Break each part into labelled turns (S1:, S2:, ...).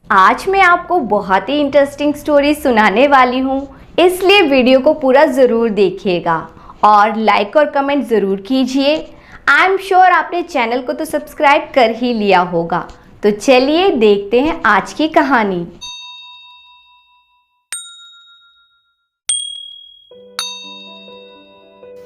S1: आज मैं आपको बहुत ही इंटरेस्टिंग स्टोरी सुनाने वाली हूँ, इसलिए वीडियो को पूरा ज़रूर देखिएगा और लाइक और कमेंट ज़रूर कीजिए। आई एम श्योर आपने चैनल को तो सब्सक्राइब कर ही लिया होगा। तो चलिए देखते हैं आज की कहानी।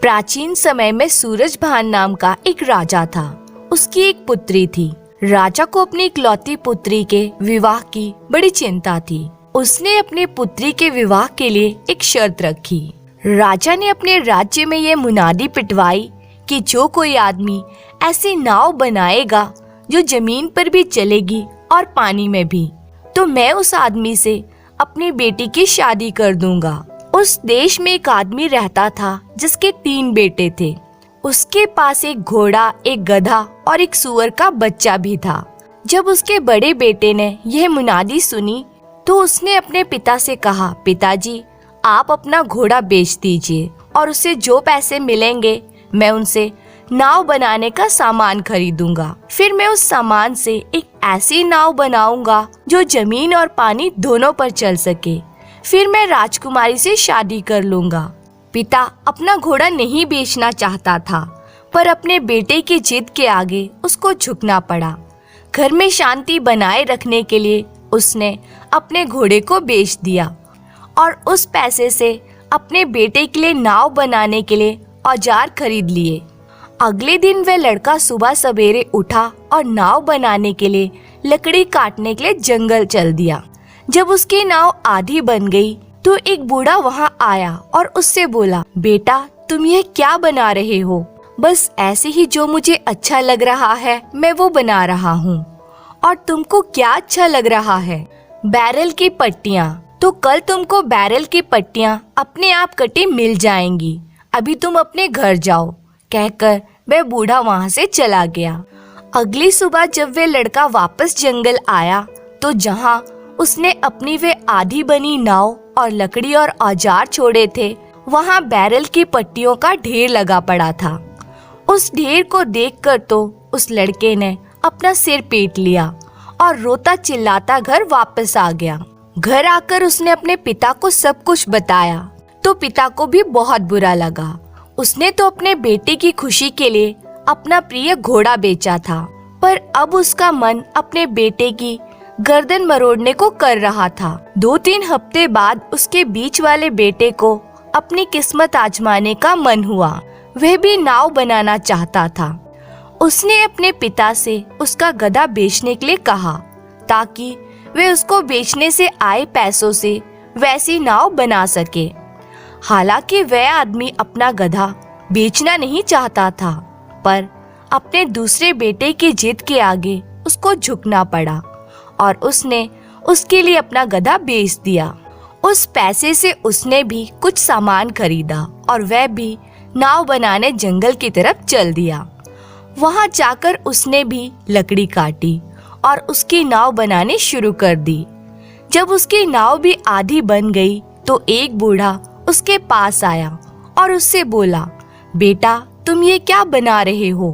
S2: प्राचीन समय में सूरजभान नाम का एक राजा था। उसकी एक पुत्री थी। राजा को अपनी इकलौती पुत्री के विवाह की बड़ी चिंता थी। उसने अपनी पुत्री के विवाह के लिए एक शर्त रखी। राजा ने अपने राज्य में ये मुनादी पिटवाई कि जो कोई आदमी ऐसी नाव बनाएगा जो जमीन पर भी चलेगी और पानी में भी, तो मैं उस आदमी से अपनी बेटी की शादी कर दूंगा। उस देश में एक आदमी रहता था जिसके 3 बेटे थे। उसके पास एक घोड़ा, एक गधा और एक सूअर का बच्चा भी था। जब उसके बड़े बेटे ने यह मुनादी सुनी तो उसने अपने पिता से कहा, पिताजी आप अपना घोड़ा बेच दीजिए और उससे जो पैसे मिलेंगे मैं उनसे नाव बनाने का सामान खरीदूंगा। फिर मैं उस सामान से एक ऐसी नाव बनाऊंगा जो जमीन और पानी दोनों पर चल सके। फिर मैं राजकुमारी से शादी कर लूंगा। पिता अपना घोड़ा नहीं बेचना चाहता था, पर अपने बेटे की जिद के आगे उसको झुकना पड़ा। घर में शांति बनाए रखने के लिए उसने अपने घोड़े को बेच दिया और उस पैसे से अपने बेटे के लिए नाव बनाने के लिए औजार खरीद लिए। अगले दिन वह लड़का सुबह सवेरे उठा और नाव बनाने के लिए लकड़ी काटने के लिए जंगल चल दिया। जब उसकी नाव आधी बन गई तो एक बूढ़ा वहां आया और उससे बोला, बेटा तुम ये क्या बना रहे हो? बस ऐसे ही जो मुझे अच्छा लग रहा है मैं वो बना रहा हूँ। और तुमको क्या अच्छा लग रहा है? बैरल की पट्टियाँ। तो कल तुमको बैरल की पट्टियाँ अपने आप कटी मिल जाएंगी। अभी तुम अपने घर जाओ, कहकर वह बूढ़ा वहाँ से चला गया। अगली सुबह जब वह लड़का वापस जंगल आया तो जहाँ उसने अपनी वे आधी बनी नाव और लकड़ी और औजार छोड़े थे, वहाँ बैरल की पट्टियों का ढेर लगा पड़ा था। उस ढेर को देखकर तो उस लड़के ने अपना सिर पीट लिया और रोता चिल्लाता घर वापस आ गया। घर आकर उसने अपने पिता को सब कुछ बताया तो पिता को भी बहुत बुरा लगा। उसने तो अपने बेटे की खुशी के लिए अपना प्रिय घोड़ा बेचा था, पर अब उसका मन अपने बेटे की गर्दन मरोड़ने को कर रहा था। 2-3 हफ्ते बाद उसके बीच वाले बेटे को अपनी किस्मत आजमाने का मन हुआ। वह भी नाव बनाना चाहता था। उसने अपने पिता से उसका गधा बेचने के लिए कहा ताकि वह उसको बेचने से आए पैसों से वैसी नाव बना सके। हालांकि वह आदमी अपना गधा बेचना नहीं चाहता था, पर अपने दूसरे बेटे की जिद के आगे उसको झुकना पड़ा और उसने उसके लिए अपना गधा बेच दिया। उस पैसे से उसने भी कुछ सामान खरीदा और वह भी नाव बनाने जंगल की तरफ चल दिया। वहां जाकर उसने भी लकड़ी काटी और उसकी नाव बनानी शुरू कर दी। जब उसकी नाव भी आधी बन गई तो एक बूढ़ा उसके पास आया और उससे बोला, बेटा तुम ये क्या बना रहे हो?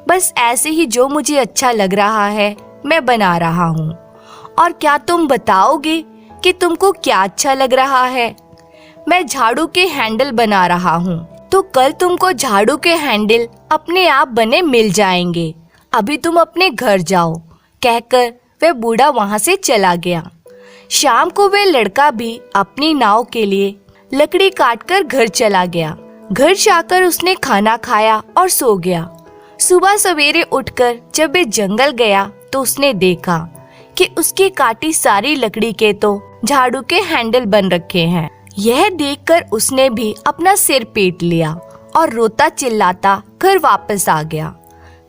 S2: बस ऐसे ही जो मुझे अच्छा लग रहा है मैं बना रहा हूँ। और क्या तुम बताओगे कि तुमको क्या अच्छा लग रहा है? मैं झाड़ू के हैंडल बना रहा हूँ, तो कल तुमको झाड़ू के हैंडल अपने आप बने मिल जाएंगे। अभी तुम अपने घर जाओ, कहकर वह बूढ़ा वहाँ से चला गया। शाम को वह लड़का भी अपनी नाव के लिए लकड़ी काटकर घर चला गया। घर जाकर उसने खाना खाया और सो गया। सुबह सवेरे उठकर जब वह जंगल गया तो उसने देखा कि उसकी काटी सारी लकड़ी के तो झाड़ू के हैंडल बन रखे हैं। यह देखकर उसने भी अपना सिर पीट लिया और रोता चिल्लाता घर वापस आ गया।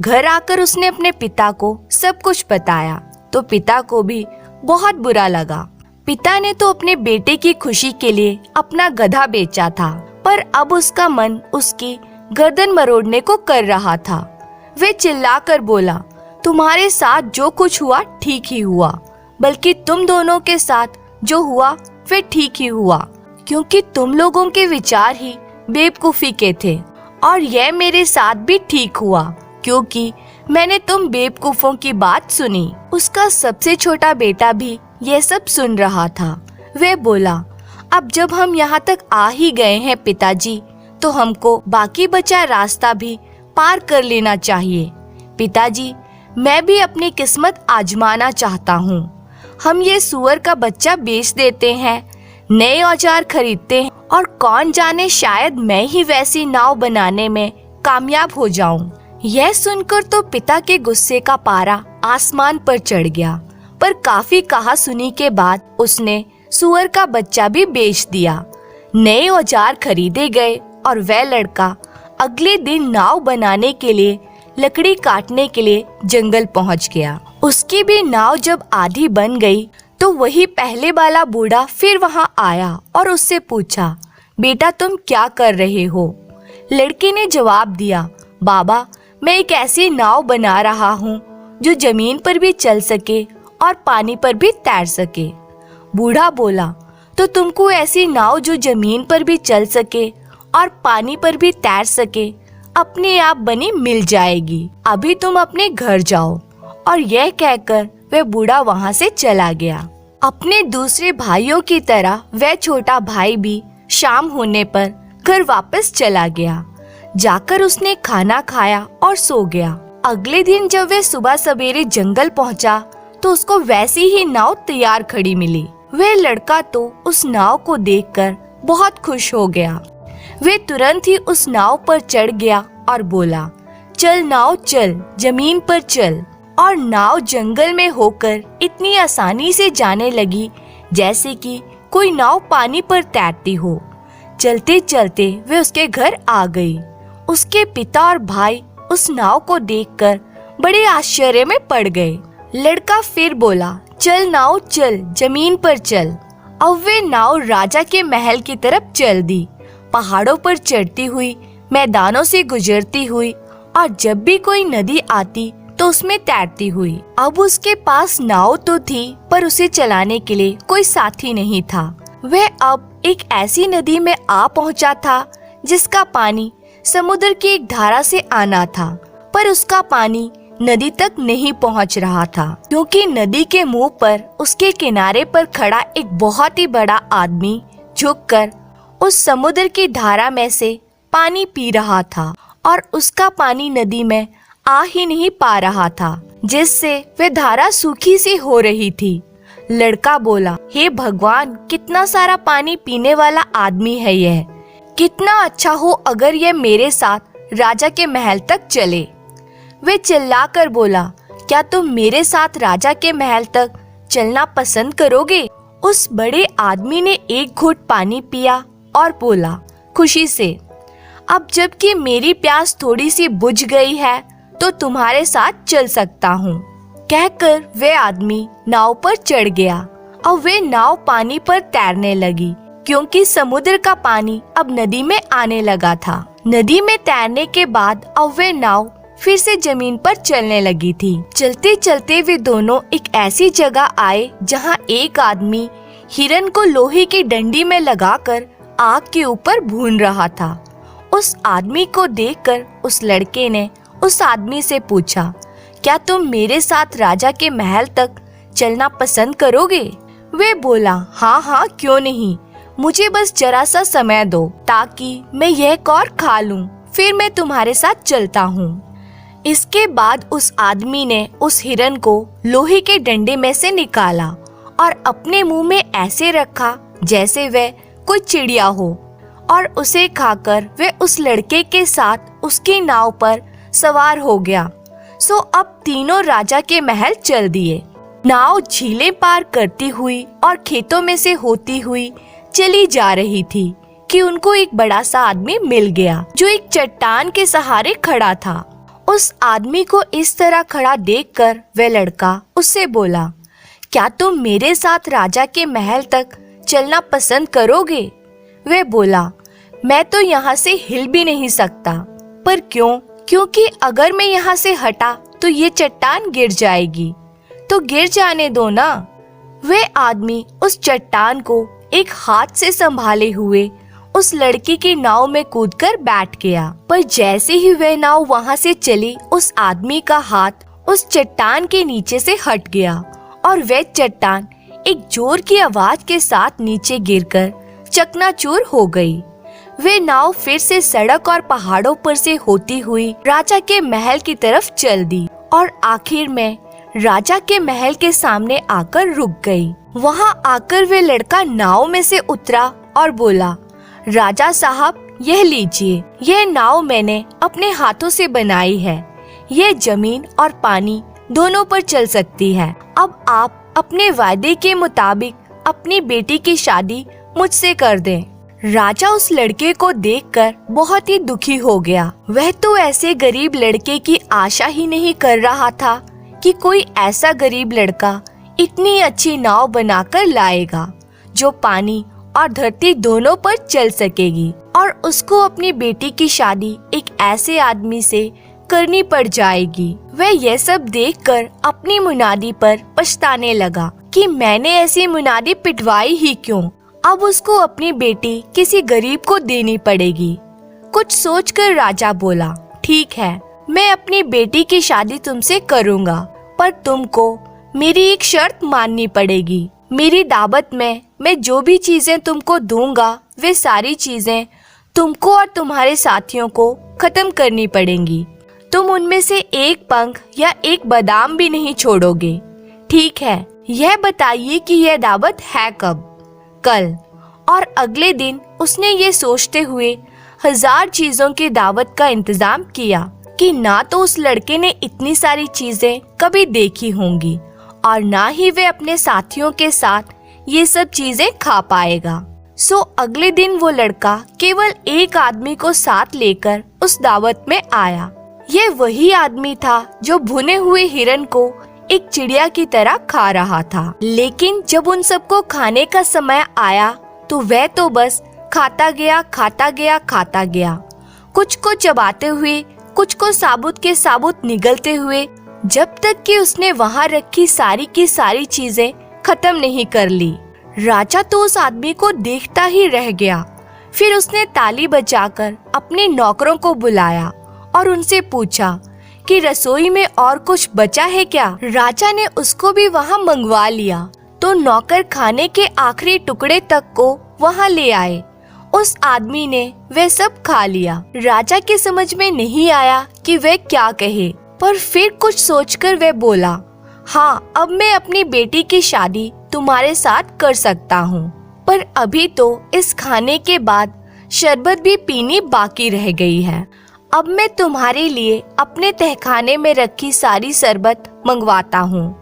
S2: घर आकर उसने अपने पिता को सब कुछ बताया तो पिता को भी बहुत बुरा लगा। पिता ने तो अपने बेटे की खुशी के लिए अपना गधा बेचा था, पर अब उसका मन उसकी गर्दन मरोड़ने को कर रहा था। वह चिल्लाकर बोला, तुम्हारे साथ जो कुछ हुआ ठीक ही हुआ, बल्कि तुम दोनों के साथ जो हुआ वह ठीक ही हुआ, क्योंकि तुम लोगों के विचार ही बेवकूफी के थे। और यह मेरे साथ भी ठीक हुआ, क्योंकि मैंने तुम बेवकूफों की बात सुनी। उसका सबसे छोटा बेटा भी यह सब सुन रहा था। वह बोला, अब जब हम यहाँ तक आ ही गए हैं पिताजी, तो हमको बाकी बचा रास्ता भी पार कर लेना चाहिए। पिताजी, मैं भी अपनी किस्मत आजमाना चाहता हूँ। हम ये सुअर का बच्चा बेच देते हैं, नए औजार खरीदते हैं और कौन जाने शायद मैं ही वैसी नाव बनाने में कामयाब हो जाऊं। यह सुनकर तो पिता के गुस्से का पारा आसमान पर चढ़ गया, पर काफी कहा सुनी के बाद उसने सुअर का बच्चा भी बेच दिया। नए औजार खरीदे गए और वह लड़का अगले दिन नाव बनाने के लिए लकड़ी काटने के लिए जंगल पहुंच गया। उसकी भी नाव जब आधी बन गई तो वही पहले वाला बूढ़ा फिर वहां आया और उससे पूछा, बेटा तुम क्या कर रहे हो? लड़के ने जवाब दिया, बाबा मैं एक ऐसी नाव बना रहा हूँ जो जमीन पर भी चल सके और पानी पर भी तैर सके। बूढ़ा बोला, तो तुमको ऐसी नाव जो जमीन पर भी चल सके और पानी पर भी तैर सके अपने आप बनी मिल जाएगी। अभी तुम अपने घर जाओ। और यह कहकर वह बूढ़ा वहां से चला गया। अपने दूसरे भाइयों की तरह वह छोटा भाई भी शाम होने पर घर वापस चला गया। जाकर उसने खाना खाया और सो गया। अगले दिन जब वह सुबह सवेरे जंगल पहुंचा तो उसको वैसी ही नाव तैयार खड़ी मिली। वह लड़का तो उस नाव को देखकर बहुत खुश हो गया। वह तुरंत ही उस नाव पर चढ़ गया और बोला, चल नाव चल, जमीन पर चल। और नाव जंगल में होकर इतनी आसानी से जाने लगी जैसे कि कोई नाव पानी पर तैरती हो। चलते चलते वे उसके घर आ गई। उसके पिता और भाई उस नाव को देखकर बड़े आश्चर्य में पड़ गए। लड़का फिर बोला, चल नाव चल, जमीन पर चल। अब वे नाव राजा के महल की तरफ चल दी, पहाड़ों पर चढ़ती हुई, मैदानों से गुजरती हुई और जब भी कोई नदी आती तो उसमें तैरती हुई। अब उसके पास नाव तो थी पर उसे चलाने के लिए कोई साथी नहीं था। वह अब एक ऐसी नदी में आ पहुंचा था जिसका पानी समुद्र की एक धारा से आना था, पर उसका पानी नदी तक नहीं पहुंच रहा था, क्योंकि नदी के मुंह पर उसके किनारे पर खड़ा एक बहुत ही बड़ा आदमी झुककर उस समुद्र की धारा में से पानी पी रहा था और उसका पानी नदी में आ ही नहीं पा रहा था, जिससे वह धारा सूखी सी हो रही थी। लड़का बोला, हे भगवान, कितना सारा पानी पीने वाला आदमी है यह। कितना अच्छा हो अगर यह मेरे साथ राजा के महल तक चले। वह चिल्लाकर बोला, क्या तुम मेरे साथ राजा के महल तक चलना पसंद करोगे? उस बड़े आदमी ने एक घूंट पानी पिया और बोला खुशी से, अब जबकि मेरी प्यास थोड़ी सी बुझ गई है तो तुम्हारे साथ चल सकता हूँ। कहकर वह आदमी नाव पर चढ़ गया और वे नाव पानी पर तैरने लगी, क्योंकि समुद्र का पानी अब नदी में आने लगा था। नदी में तैरने के बाद अब वे नाव फिर से जमीन पर चलने लगी थी। चलते चलते वे दोनों एक ऐसी जगह आए जहाँ एक आदमी हिरन को लोहे की डंडी में लगाकर आग के ऊपर भून रहा था। उस आदमी को देखकर उस लड़के ने उस आदमी से पूछा, क्या तुम मेरे साथ राजा के महल तक चलना पसंद करोगे? वे बोला, हाँ हाँ क्यों नहीं, मुझे बस जरा सा समय दो ताकि मैं यह कौर खा लूं, फिर मैं तुम्हारे साथ चलता हूँ। इसके बाद उस आदमी ने उस हिरन को लोहे के डंडे में से निकाला और अपने मुंह में ऐसे रखा जैसे वह कोई चिड़िया हो, और उसे खाकर वह उस लड़के के साथ उसकी नाव पर सवार हो गया। सो अब तीनों राजा के महल चल दिए। नाव झीलें पार करती हुई और खेतों में से होती हुई चली जा रही थी कि उनको एक बड़ा सा आदमी मिल गया जो एक चट्टान के सहारे खड़ा था। उस आदमी को इस तरह खड़ा देखकर वह लड़का उससे बोला, क्या तुम मेरे साथ राजा के महल तक चलना पसंद करोगे? वह बोला, मैं तो यहाँ से हिल भी नहीं सकता। पर क्यों? क्योंकि अगर मैं यहाँ से हटा तो ये चट्टान गिर जाएगी। तो गिर जाने दो ना। वह आदमी उस चट्टान को एक हाथ से संभाले हुए उस लड़की की नाव में कूदकर बैठ गया। पर जैसे ही वह नाव वहाँ से चली, उस आदमी का हाथ उस चट्टान के नीचे से हट गया और वह चट्टान एक जोर की आवाज के साथ नीचे गिरकर चकनाचूर हो गई। वे नाव फिर से सड़क और पहाड़ों पर से होती हुई राजा के महल की तरफ चल दी और आखिर में राजा के महल के सामने आकर रुक गई। वहां आकर वे लड़का नाव में से उतरा और बोला, राजा साहब, यह लीजिए, यह नाव मैंने अपने हाथों से बनाई है। यह जमीन और पानी दोनों पर चल सकती है। अब आप अपने वादे के मुताबिक अपनी बेटी की शादी मुझसे कर दें। राजा उस लड़के को देखकर बहुत ही दुखी हो गया। वह तो ऐसे गरीब लड़के की आशा ही नहीं कर रहा था कि कोई ऐसा गरीब लड़का इतनी अच्छी नाव बनाकर लाएगा जो पानी और धरती दोनों पर चल सकेगी और उसको अपनी बेटी की शादी एक ऐसे आदमी से करनी पड़ जाएगी। वह यह सब देखकर अपनी मुनादी पर पछताने लगा कि मैंने ऐसी मुनादी पिटवाई ही क्यों। अब उसको अपनी बेटी किसी गरीब को देनी पड़ेगी। कुछ सोचकर राजा बोला, ठीक है, मैं अपनी बेटी की शादी तुमसे करूँगा, पर तुमको मेरी एक शर्त माननी पड़ेगी। मेरी दावत में मैं जो भी चीजें तुमको दूंगा, वे सारी चीजें तुमको और तुम्हारे साथियों को खत्म करनी पड़ेंगी। तुम उनमें से एक पंख या एक बादाम भी नहीं छोड़ोगे। ठीक है, यह बताइए कि यह दावत है कब? कल। और अगले दिन उसने ये सोचते हुए 1000 चीजों की दावत का इंतजाम किया कि ना तो उस लड़के ने इतनी सारी चीजें कभी देखी होंगी और ना ही वे अपने साथियों के साथ ये सब चीजें खा पाएगा। सो अगले दिन वो लड़का केवल एक आदमी को साथ लेकर उस दावत में आया। ये वही आदमी था जो भुने हुए हिरन को एक चिड़िया की तरह खा रहा था। लेकिन जब उन सबको खाने का समय आया तो वह तो बस खाता गया, खाता गया, खाता गया, कुछ को चबाते हुए, कुछ को साबुत के साबुत निगलते हुए, जब तक कि उसने वहाँ रखी सारी की सारी चीजें खत्म नहीं कर ली। राजा तो उस आदमी को देखता ही रह गया। फिर उसने ताली बजाकर अपने नौकरों को बुलाया और उनसे पूछा कि रसोई में और कुछ बचा है क्या। राजा ने उसको भी वहाँ मंगवा लिया तो नौकर खाने के आखिरी टुकड़े तक को वहाँ ले आए। उस आदमी ने वह सब खा लिया। राजा के समझ में नहीं आया कि वह क्या कहे, पर फिर कुछ सोचकर वह बोला, हाँ, अब मैं अपनी बेटी की शादी तुम्हारे साथ कर सकता हूँ, पर अभी तो इस खाने के बाद शरबत भी पीनी बाकी रह गई है। अब मैं तुम्हारे लिए अपने तहखाने में रखी सारी शरबत मंगवाता हूँ,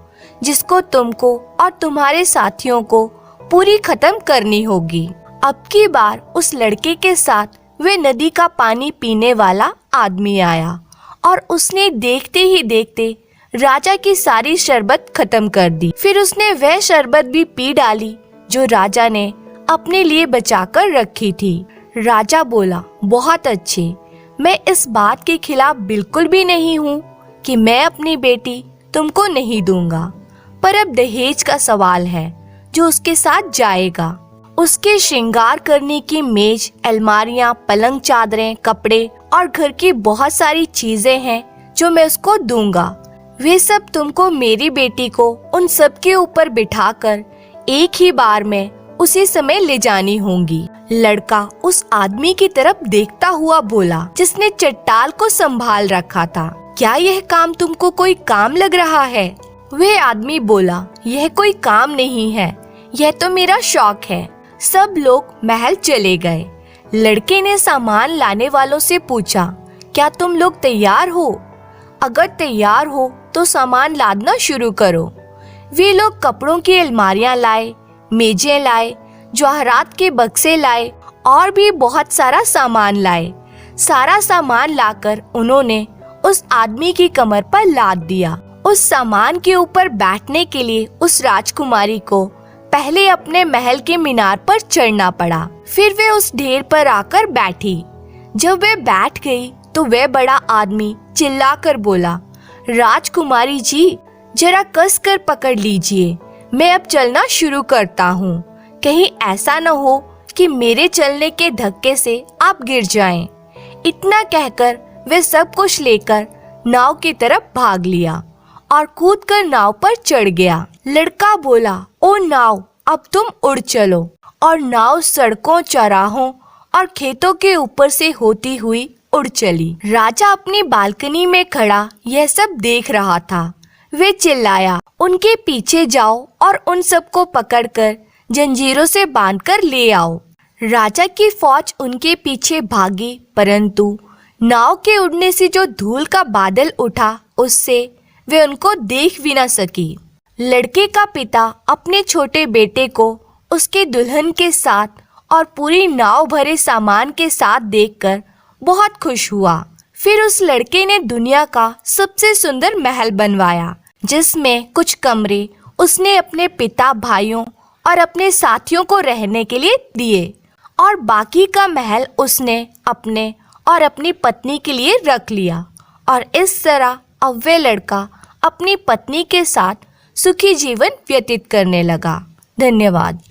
S2: जिसको तुमको और तुम्हारे साथियों को पूरी खत्म करनी होगी। अब की बार उस लड़के के साथ वे नदी का पानी पीने वाला आदमी आया और उसने देखते ही देखते राजा की सारी शरबत खत्म कर दी। फिर उसने वह शरबत भी पी डाली जो राजा ने अपने लिए बचाकर रखी थी। राजा बोला, बहुत अच्छे, मैं इस बात के खिलाफ बिल्कुल भी नहीं हूँ कि मैं अपनी बेटी तुमको नहीं दूंगा, पर अब दहेज का सवाल है जो उसके साथ जाएगा। उसके श्रृंगार करने की मेज, अलमारियाँ, पलंग, चादरें, कपड़े और घर की बहुत सारी चीजें हैं जो मैं उसको दूंगा। वे सब तुमको मेरी बेटी को उन सब के ऊपर बिठाकर एक ही बार में उसी समय ले जानी होंगी। लड़का उस आदमी की तरफ देखता हुआ बोला जिसने चट्टाल को संभाल रखा था, क्या यह काम तुमको कोई काम लग रहा है? वह आदमी बोला, यह कोई काम नहीं है, यह तो मेरा शौक है। सब लोग महल चले गए। लड़के ने सामान लाने वालों से पूछा, क्या तुम लोग तैयार हो? अगर तैयार हो तो सामान लादना शुरू करो। वे लोग कपड़ों की अलमारियां लाए, मेजें लाए, जवाहरात के बक्से लाए और भी बहुत सारा सामान लाए। सारा सामान लाकर उन्होंने उस आदमी की कमर पर लाद दिया। उस सामान के ऊपर बैठने के लिए उस राजकुमारी को पहले अपने महल के मीनार पर चढ़ना पड़ा। फिर वे उस ढेर पर आकर बैठी। जब वे बैठ गई तो वह बड़ा आदमी चिल्लाकर बोला, राजकुमारी जी, जरा कस कर पकड़ लीजिए, मैं अब चलना शुरू करता हूँ। कहीं ऐसा न हो कि मेरे चलने के धक्के से आप गिर जाएं। इतना कहकर वे सब कुछ लेकर नाव की तरफ भाग लिया और कूदकर नाव पर चढ़ गया। लड़का बोला, ओ नाव, अब तुम उड़ चलो। और नाव सड़कों, चौराहों और खेतों के ऊपर से होती हुई उड़ चली। राजा अपनी बालकनी में खड़ा यह सब देख रहा था। वे चिल्लाया, उनके पीछे जाओ और उन सबको पकड़कर जंजीरों से बांधकर ले आओ। राजा की फौज उनके पीछे भागी, परंतु नाव के उड़ने से जो धूल का बादल उठा उससे वे उनको देख भी न सकी। लड़के का पिता अपने छोटे बेटे को उसके दुल्हन के साथ और पूरी नाव भरे सामान के साथ देखकर बहुत खुश हुआ। फिर उस लड़के ने दुनिया का सबसे सुंदर महल बनवाया, जिसमें कुछ कमरे उसने अपने पिता, भाइयों और अपने साथियों को रहने के लिए दिए और बाकी का महल उसने अपने और अपनी पत्नी के लिए रख लिया। और इस तरह अब वे लड़का अपनी पत्नी के साथ सुखी जीवन व्यतीत करने लगा। धन्यवाद।